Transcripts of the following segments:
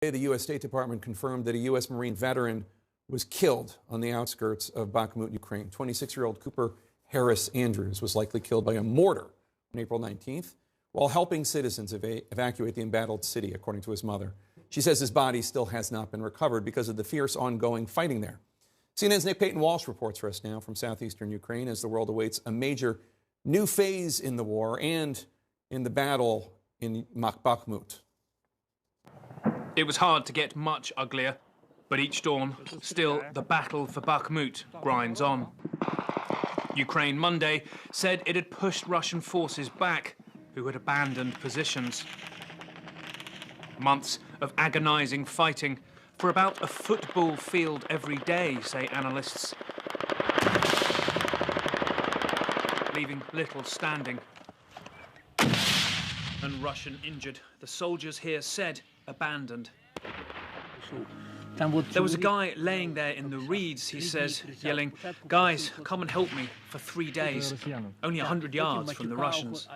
The U.S. State Department confirmed that a U.S. Marine veteran was killed on the outskirts of Bakhmut, Ukraine. 26-year-old Cooper Harris Andrews was likely killed by a mortar on April 19th while helping citizens evacuate the embattled city, according to his mother. She says his body still has not been recovered because of the fierce ongoing fighting there. CNN's Nick Payton-Walsh reports for us now from southeastern Ukraine as the world awaits a major new phase in the war and in the battle in Bakhmut. It was hard to get much uglier, but each dawn, still the battle for Bakhmut grinds on. Ukraine Monday said it had pushed Russian forces back, who had abandoned positions. Months of agonizing fighting for about a football field every day, say analysts, leaving little standing. And Russian injured, the soldiers here said abandoned. There was a guy laying there in the reeds, he says, yelling, "Guys, come and help me," for 3 days, only 100 yards from the Russians.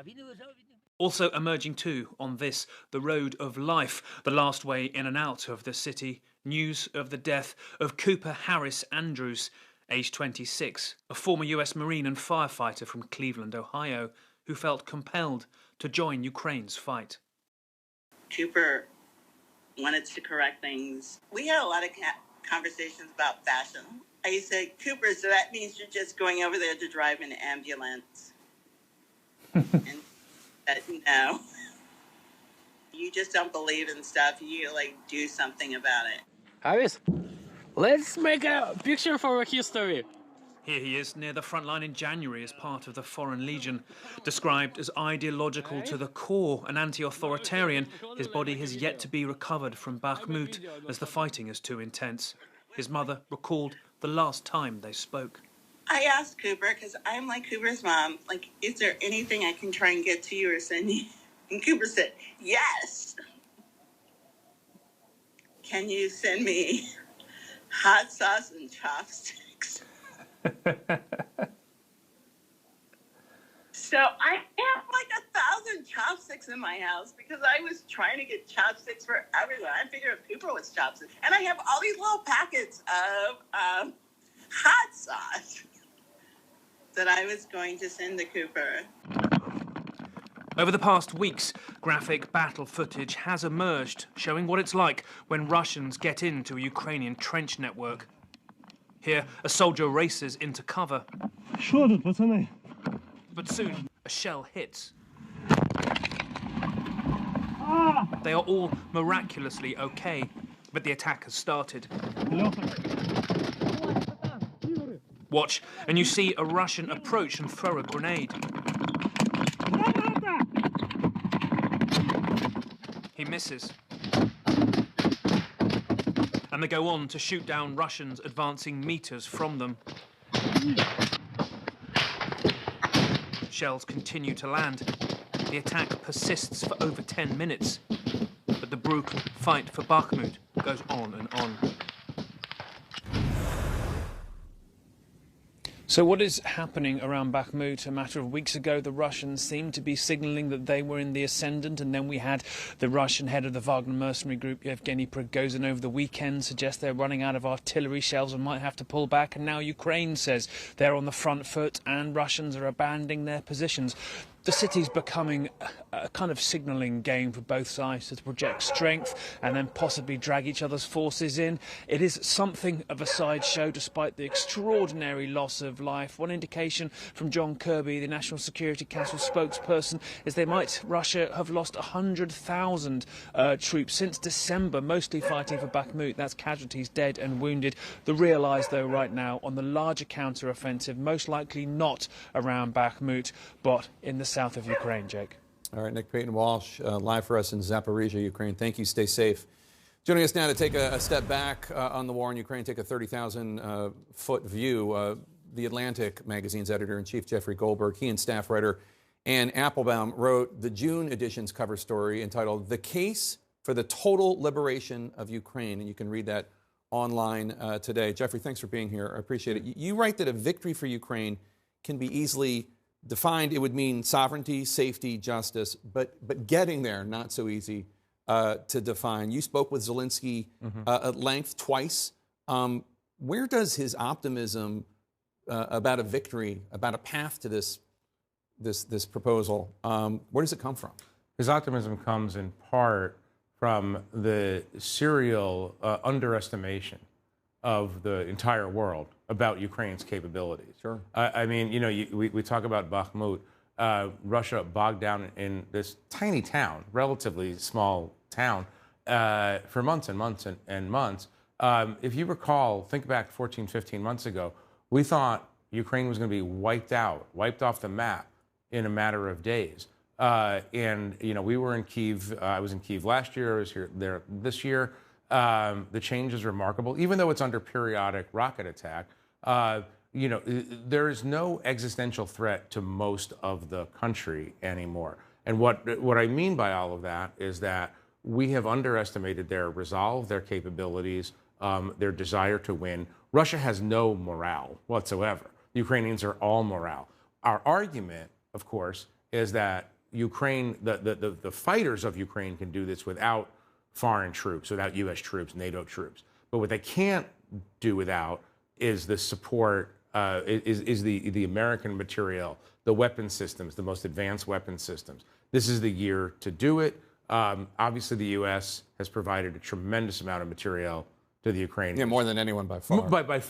Also emerging too on this, the road of life, the last way in and out of the city, news of the death of Cooper Harris Andrews, aged 26, a former US Marine and firefighter from Cleveland, Ohio, who felt compelled to join Ukraine's fight. Cooper wanted to correct things. We had a lot of conversations about fashion. I said, "Cooper, so that means you're just going over there to drive an ambulance?" And no. You just don't believe in stuff. You do something about it. Harris, let's make a picture for our history. Here he is near the front line in January as part of the Foreign Legion. Described as ideological to the core and anti-authoritarian, his body has yet to be recovered from Bakhmut as the fighting is too intense. His mother recalled the last time they spoke. I asked Cooper, because I'm like Cooper's mom, is there anything I can try and get to you or send you? And Cooper said, yes. Can you send me hot sauce and chopsticks? So I have 1,000 chopsticks in my house because I was trying to get chopsticks for everyone. I figured if Cooper was chopsticks. And I have all these little packets of hot sauce that I was going to send to Cooper. Over the past weeks, graphic battle footage has emerged, showing what it's like when Russians get into a Ukrainian trench network. Here, a soldier races into cover. But soon, a shell hits. They are all miraculously okay, but the attack has started. Watch, and you see a Russian approach and throw a grenade. He misses. And they go on to shoot down Russians advancing meters from them. Shells continue to land. The attack persists for over 10 minutes. But the brutal fight for Bakhmut goes on and on. So what is happening around Bakhmut? A matter of weeks ago, the Russians seemed to be signalling that they were in the ascendant, and then we had the Russian head of the Wagner mercenary group, Yevgeny Prigozhin, over the weekend suggest they're running out of artillery shells and might have to pull back, and now Ukraine says they're on the front foot and Russians are abandoning their positions. The city's becoming a kind of signalling game for both sides to project strength and then possibly drag each other's forces in. It is something of a sideshow despite the extraordinary loss of life. One indication from John Kirby, the National Security Council spokesperson, is Russia have lost 100,000 troops since December, mostly fighting for Bakhmut. That's casualties, dead and wounded. The real eyes, though, right now on the larger counter-offensive, most likely not around Bakhmut, but in the south of Ukraine, Jake. All right, Nick Payton-Walsh, live for us in Zaporizhia, Ukraine. Thank you. Stay safe. Joining us now to take a step back on the war in Ukraine, take a 30,000-foot view, The Atlantic magazine's editor-in-chief, Jeffrey Goldberg. He and staff writer Ann Applebaum wrote the June edition's cover story entitled "The Case for the Total Liberation of Ukraine," and you can read that online today. Jeffrey, thanks for being here. I appreciate it. You write that a victory for Ukraine can be easily defined. It would mean sovereignty, safety, justice, but getting there, not so easy to define. You spoke with Zelensky at length twice. Where does his optimism about a victory, about a path to this proposal, where does it come from? His optimism comes in part from the serial underestimation of the entire world about Ukraine's capabilities. Sure. I mean, you know, we talk about Bakhmut. Russia bogged down in this tiny town, relatively small town, for months and months and months. If you recall, think back 14, 15 months ago, we thought Ukraine was going to be wiped off the map in a matter of days. And, you know, we were in Kyiv. I was in Kyiv last year. I was there this year. The change is remarkable, even though it's under periodic rocket attack. You know, there is no existential threat to most of the country anymore. And what I mean by all of that is that we have underestimated their resolve, their capabilities, their desire to win. Russia has no morale whatsoever. The Ukrainians are all morale. Our argument, of course, is that Ukraine, the fighters of Ukraine can do this without foreign troops, without U.S. troops, NATO troops. But what they can't do without is the support, is the American material, the weapon systems, the most advanced weapon systems. This is the year to do it. Obviously, the U.S. has provided a tremendous amount of material to the Ukrainians. Yeah, more than anyone by far. By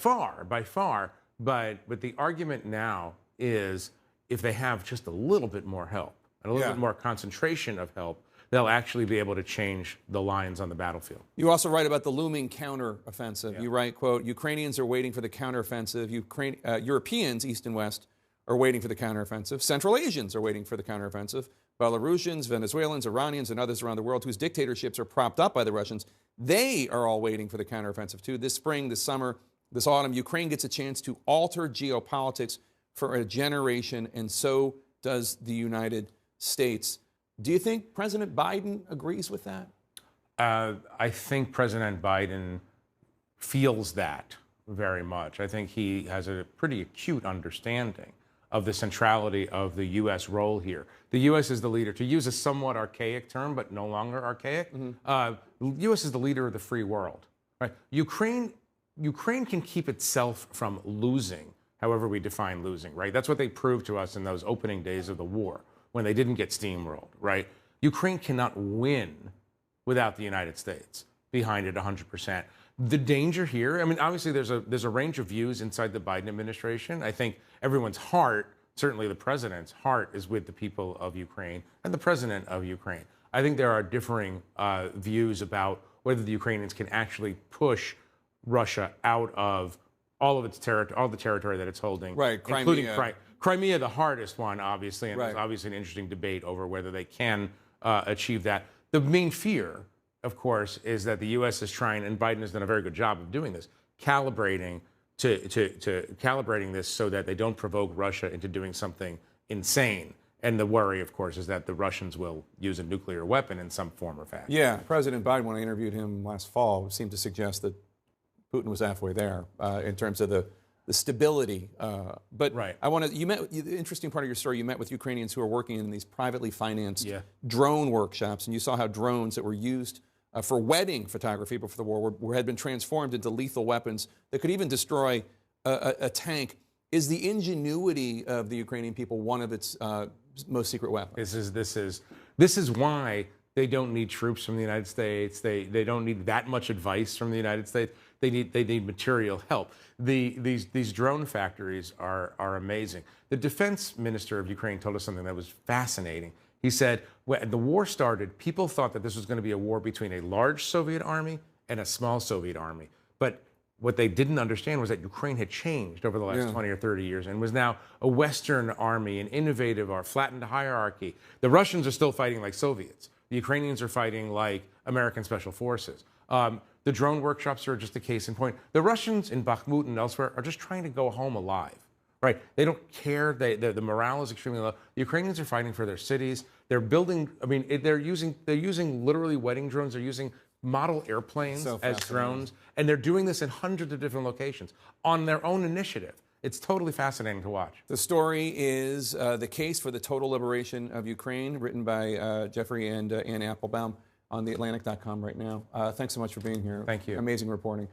far. But the argument now is if they have just a little bit more help and a little bit more concentration of help, they'll actually be able to change the lines on the battlefield. You also write about the looming counteroffensive. You write, quote, Ukrainians are waiting for the counteroffensive. Europeans, East and West, are waiting for the counteroffensive. Central Asians are waiting for the counteroffensive. Belarusians, Venezuelans, Iranians, and others around the world whose dictatorships are propped up by the Russians, they are all waiting for the counteroffensive too. This spring, this summer, this autumn, Ukraine gets a chance to alter geopolitics for a generation, and so does the United States. Do you think President Biden agrees with that? I think President Biden feels that very much. I think he has a pretty acute understanding of the centrality of the U.S. role here. The U.S. is the leader. To use a somewhat archaic term, but no longer archaic, U.S. is the leader of the free world. Right? Ukraine can keep itself from losing, however we define losing, right? That's what they proved to us in those opening days of the war, when they didn't get steamrolled, right? Ukraine cannot win without the United States behind it 100%. The danger here, I mean, obviously there's a range of views inside the Biden administration. I think everyone's heart, certainly the president's heart, is with the people of Ukraine and the president of Ukraine. I think there are differing views about whether the Ukrainians can actually push Russia out of all of its territory, all the territory that it's holding, right? Including Crimea, the hardest one, obviously, and there's obviously an interesting debate over whether they can achieve that. The main fear, of course, is that the U.S. is trying, and Biden has done a very good job of doing this, calibrating this so that they don't provoke Russia into doing something insane. And the worry, of course, is that the Russians will use a nuclear weapon in some form or fashion. Yeah, President Biden, when I interviewed him last fall, seemed to suggest that Putin was halfway there in terms of the stability. But I want to, the interesting part of your story, you met with Ukrainians who are working in these privately financed drone workshops, and you saw how drones that were used for wedding photography before the war had been transformed into lethal weapons that could even destroy a tank. Is the ingenuity of the Ukrainian people one of its most secret weapons? This is why they don't need troops from the United States. They don't need that much advice from the United States. They need material help. These drone factories are amazing. The defense minister of Ukraine told us something that was fascinating. He said, when the war started, people thought that this was going to be a war between a large Soviet army and a small Soviet army. But what they didn't understand was that Ukraine had changed over the last 20 or 30 years and was now a Western army, an innovative or flattened hierarchy. The Russians are still fighting like Soviets. The Ukrainians are fighting like American special forces. The drone workshops are just a case in point. The Russians in Bakhmut and elsewhere are just trying to go home alive, right? They don't care. The morale is extremely low. The Ukrainians are fighting for their cities. They're building. I mean, they're using literally wedding drones. They're using model airplanes as drones, and they're doing this in hundreds of different locations on their own initiative. It's totally fascinating to watch. The story is The Case for the Total Liberation of Ukraine, written by Jeffrey and Ann Applebaum. on theatlantic.com right now. Thanks so much for being here. Thank you. Amazing reporting.